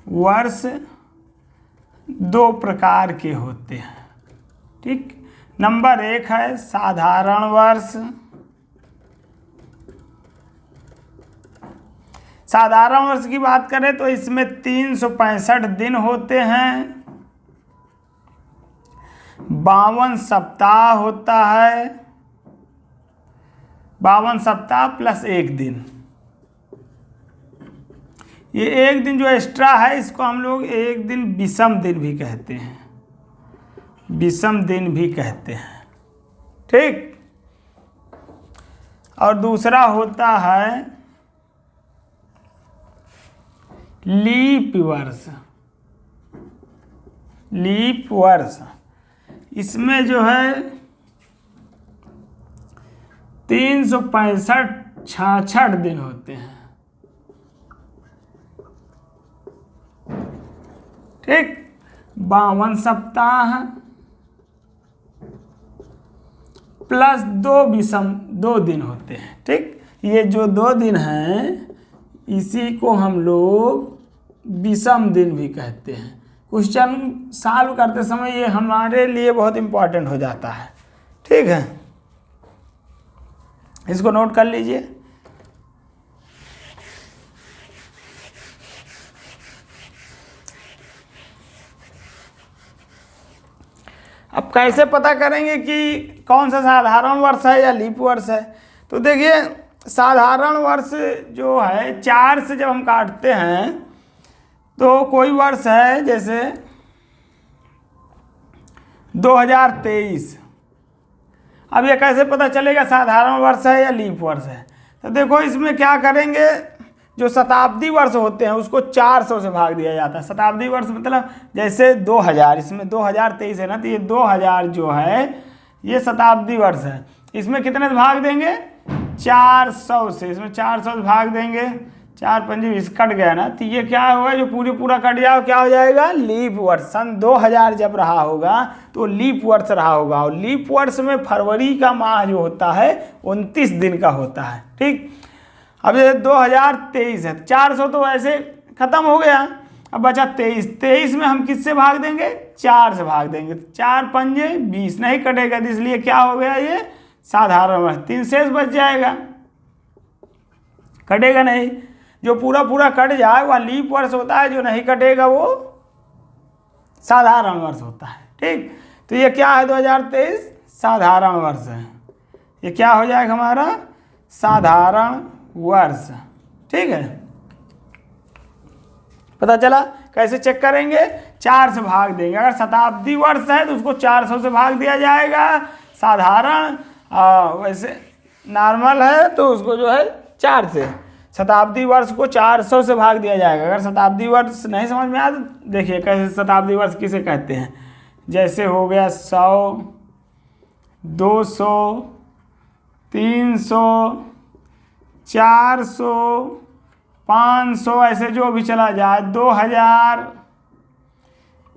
वर्ष दो प्रकार के होते हैं। ठीक, नंबर 1 है साधारण वर्ष। साधारण वर्ष की बात करें तो इसमें 365 दिन होते हैं, 52 सप्ताह होता है, 52 सप्ताह प्लस 1 दिन। ये एक दिन जो एक्स्ट्रा है इसको हम लोग एक दिन विषम दिन भी कहते हैं, विषम दिन भी कहते हैं। ठीक, और दूसरा होता है लीप वर्ष। लीप वर्ष इसमें जो है 365 दिन होते हैं। ठीक, 52 सप्ताह प्लस 2 विषम 2 दिन होते हैं। ठीक, ये जो 2 दिन हैं इसी को हम लोग विषम दिन भी कहते हैं। क्वेश्चन सॉल्व करते समय ये हमारे लिए बहुत इंपॉर्टेंट हो जाता है। ठीक है, इसको नोट कर लीजिए। अब कैसे पता करेंगे कि कौन सा साधारण वर्ष है या लीप वर्ष है? तो देखिए, साधारण वर्ष जो है 4 से जब हम काटते हैं तो कोई वर्ष है जैसे 2023। अब ये कैसे पता चलेगा साधारण वर्ष है या लीप वर्ष है? तो देखो, इसमें क्या करेंगे, जो शताब्दी वर्ष होते हैं उसको 400 से भाग दिया जाता है। शताब्दी वर्ष मतलब जैसे 2000, इसमें 2023 है ना, तो ये 2000 जो है ये शताब्दी वर्ष है। इसमें कितने से भाग देंगे? 400 से। इसमें 400 से भाग देंगे, 4 पंजे 20 कट गया ना, तो ये क्या होगा, जो पूरा कट जाए क्या हो जाएगा? लीप वर्ष। सन 2000 जब रहा होगा तो लीप वर्ष रहा होगा। और लीप वर्ष में फरवरी का माह जो होता है 29 दिन का होता है। ठीक, अब ये 2023 है, 400 तो ऐसे खत्म हो गया, अब बचा 23। 23 में हम किससे भाग देंगे? 4 से भाग देंगे। 4 पंजे 20 नहीं कटेगा, इसलिए क्या हो गया, ये साधारण वर्ष। 3 शेष बच जाएगा, कटेगा नहीं। जो पूरा कट जाए वह लीप वर्ष होता है, जो नहीं कटेगा वो साधारण वर्ष होता है। ठीक, तो ये क्या है? 2023 साधारण वर्ष है। ये क्या हो जाएगा हमारा? साधारण वर्ष। ठीक है, पता चला? कैसे चेक करेंगे? 4 से भाग देंगे। अगर शताब्दी वर्ष है तो उसको 400 से भाग दिया जाएगा। साधारण वैसे नॉर्मल है तो उसको जो है 4 से, शताब्दी वर्ष को 400 से भाग दिया जाएगा। अगर शताब्दी वर्ष नहीं समझ में आया तो देखिए कैसे शताब्दी वर्ष किसे कहते हैं। जैसे हो गया 100, 200, 300, 400, 500, ऐसे जो भी चला जाए, 2000,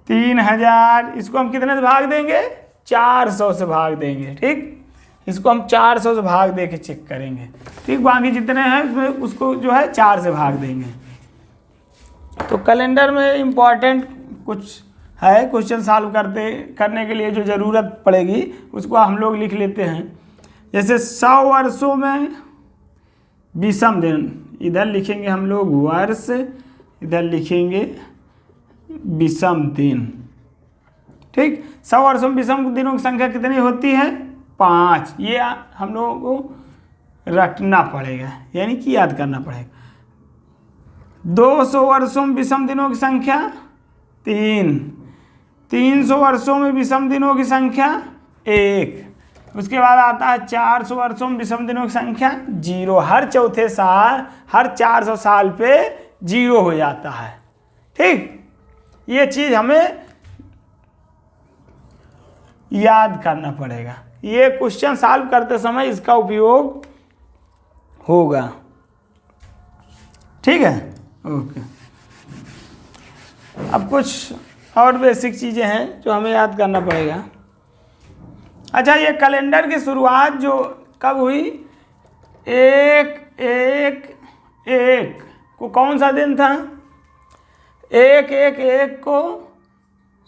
3000, इसको हम कितने से भाग देंगे? 400 से भाग देंगे। ठीक, इसको हम 400 से भाग दे के चेक करेंगे। ठीक, बाकी जितने हैं उसमें उसको जो है 4 से भाग देंगे। तो कैलेंडर में इम्पॉर्टेंट कुछ है, क्वेश्चन सॉल्व करने के लिए जो ज़रूरत पड़ेगी उसको हम लोग लिख लेते हैं। जैसे 100 वर्षों में विषम दिन, इधर लिखेंगे हम लोग वर्ष, इधर लिखेंगे विषम दिन। ठीक, 100 वर्षों में विषम दिनों की संख्या कितनी होती है? 5। ये हम लोगों को रटना पड़ेगा, यानी कि याद करना पड़ेगा। 200 वर्षों में विषम दिनों की संख्या 3। 300 वर्षों में विषम दिनों की संख्या 1। उसके बाद आता है 400 वर्षों में विषम दिनों की संख्या 0। हर चौथे साल, हर 400 साल पे 0 हो जाता है। ठीक, ये चीज़ हमें याद करना पड़ेगा। ये क्वेश्चन सॉल्व करते समय इसका उपयोग होगा। ठीक है, ओके। अब कुछ और बेसिक चीज़ें हैं जो हमें याद करना पड़ेगा। अच्छा, ये कैलेंडर की शुरुआत जो कब हुई? 1/1/1 को कौन सा दिन था? एक एक एक को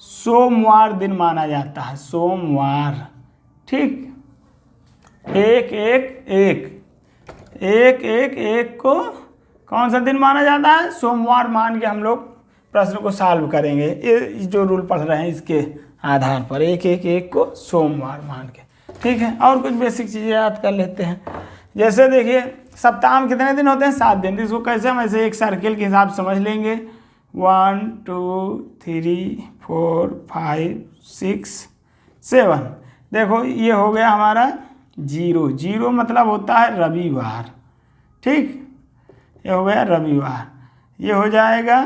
सोमवार दिन माना जाता है, सोमवार। ठीक, एक एक एक एक एक एक को कौन सा दिन माना जाता है? सोमवार मान के हम लोग प्रश्न को सॉल्व करेंगे। ये जो रूल पढ़ रहे हैं इसके आधार पर एक एक एक को सोमवार मान के। ठीक है, और कुछ बेसिक चीज़ें याद कर लेते हैं। जैसे देखिए सप्ताह में कितने दिन होते हैं? 7 दिन। इसको कैसे हम ऐसे एक सर्किल के हिसाब से समझ लेंगे। 1 2 3 4 5 6 7। देखो ये हो गया हमारा 0। 0 मतलब होता है रविवार। ठीक, ये हो गया रविवार। ये हो जाएगा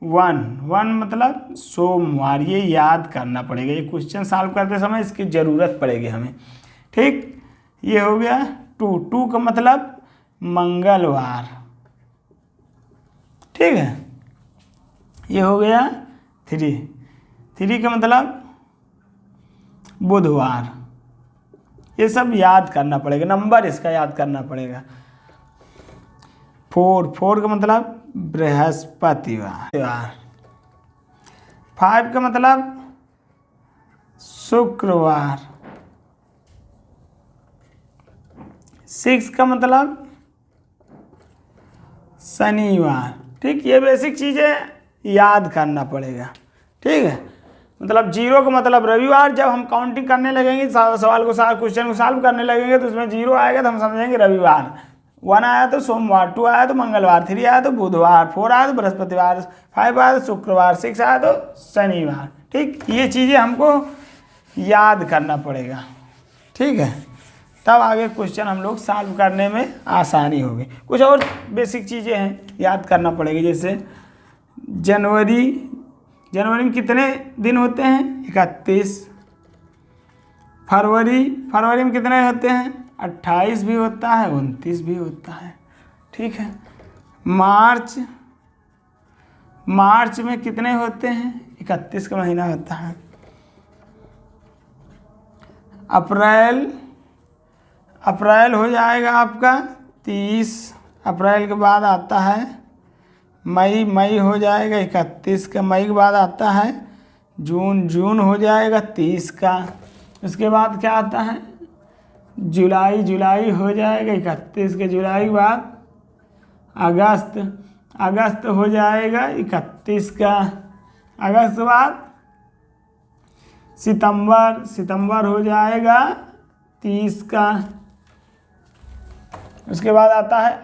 1। 1 मतलब सोमवार। ये याद करना पड़ेगा, ये क्वेश्चन सॉल्व करते समय इसकी ज़रूरत पड़ेगी हमें। ठीक, ये हो गया 2। 2 का मतलब मंगलवार। ठीक है, ये हो गया 3। 3 का मतलब बुधवार। ये सब याद करना पड़ेगा, नंबर इसका याद करना पड़ेगा। 4। 4 का मतलब बृहस्पतिवार। 5 का मतलब शुक्रवार। 6 का मतलब शनिवार। ठीक, ये बेसिक चीज़ें याद करना पड़ेगा। ठीक है, मतलब 0 का मतलब रविवार। जब हम काउंटिंग करने लगेंगे, सवाल को क्वेश्चन को सॉल्व करने लगेंगे तो उसमें 0 आएगा तो हम समझेंगे रविवार। 1 आया तो सोमवार, 2 आया तो मंगलवार, 3 आया तो बुधवार, 4 आया तो बृहस्पतिवार, 5 आया तो शुक्रवार, 6 आया तो शनिवार। ठीक, ये चीज़ें हमको याद करना पड़ेगा। ठीक है, तब आगे क्वेश्चन हम लोग सॉल्व करने में आसानी होगी। कुछ और बेसिक चीज़ें हैं याद करना पड़ेगी, जैसे जनवरी में कितने दिन होते हैं? 31। फरवरी में कितने होते हैं? 28 भी होता है, 29 भी होता है। ठीक है, मार्च में कितने होते हैं? 31 का महीना होता है। अप्रैल हो जाएगा आपका 30। अप्रैल के बाद आता है मई हो जाएगा 31 का। मई के बाद आता है जून हो जाएगा 30 का। उसके बाद क्या आता है? जुलाई हो जाएगा 31 के। जुलाई के बाद अगस्त हो जाएगा 31 का। अगस्त के बाद सितंबर हो जाएगा 30 का। उसके बाद आता है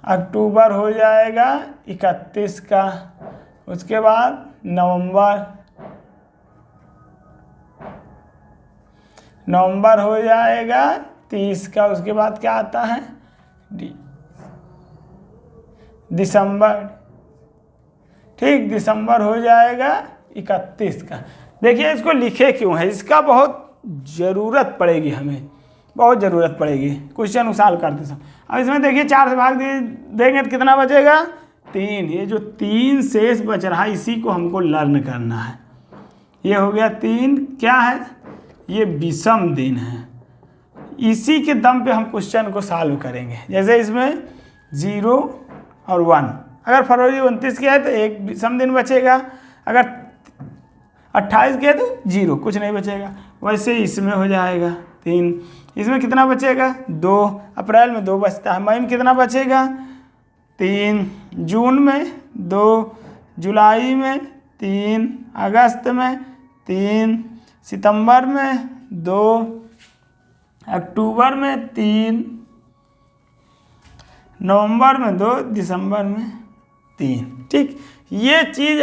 अक्टूबर हो जाएगा 31 का। उसके बाद नवंबर हो जाएगा 30 का। उसके बाद क्या आता है? दिसंबर। ठीक, दिसंबर हो जाएगा 31 का। देखिए इसको लिखे क्यों है, इसका बहुत ज़रूरत पड़ेगी, हमें बहुत ज़रूरत पड़ेगी क्वेश्चन सॉल्व करते समय। अब इसमें देखिए 4 से भाग देंगे तो कितना बचेगा? 3। ये जो 3 शेष बच रहा है इसी को हमको लर्न करना है। ये हो गया 3। क्या है? ये विषम दिन है। इसी के दम पे हम क्वेश्चन को सॉल्व करेंगे। जैसे इसमें 0 और 1। अगर फरवरी 29 की है तो एक विषम दिन बचेगा, अगर 28 की है तो 0, कुछ नहीं बचेगा। वैसे इसमें हो जाएगा 3। इसमें कितना बचेगा? 2। अप्रैल में 2 बचता है। मई में कितना बचेगा? 3। जून में 2। जुलाई में 3। अगस्त में 3। सितंबर में 2। अक्टूबर में 3। नवंबर में 2। दिसंबर में 3। ठीक, ये चीज़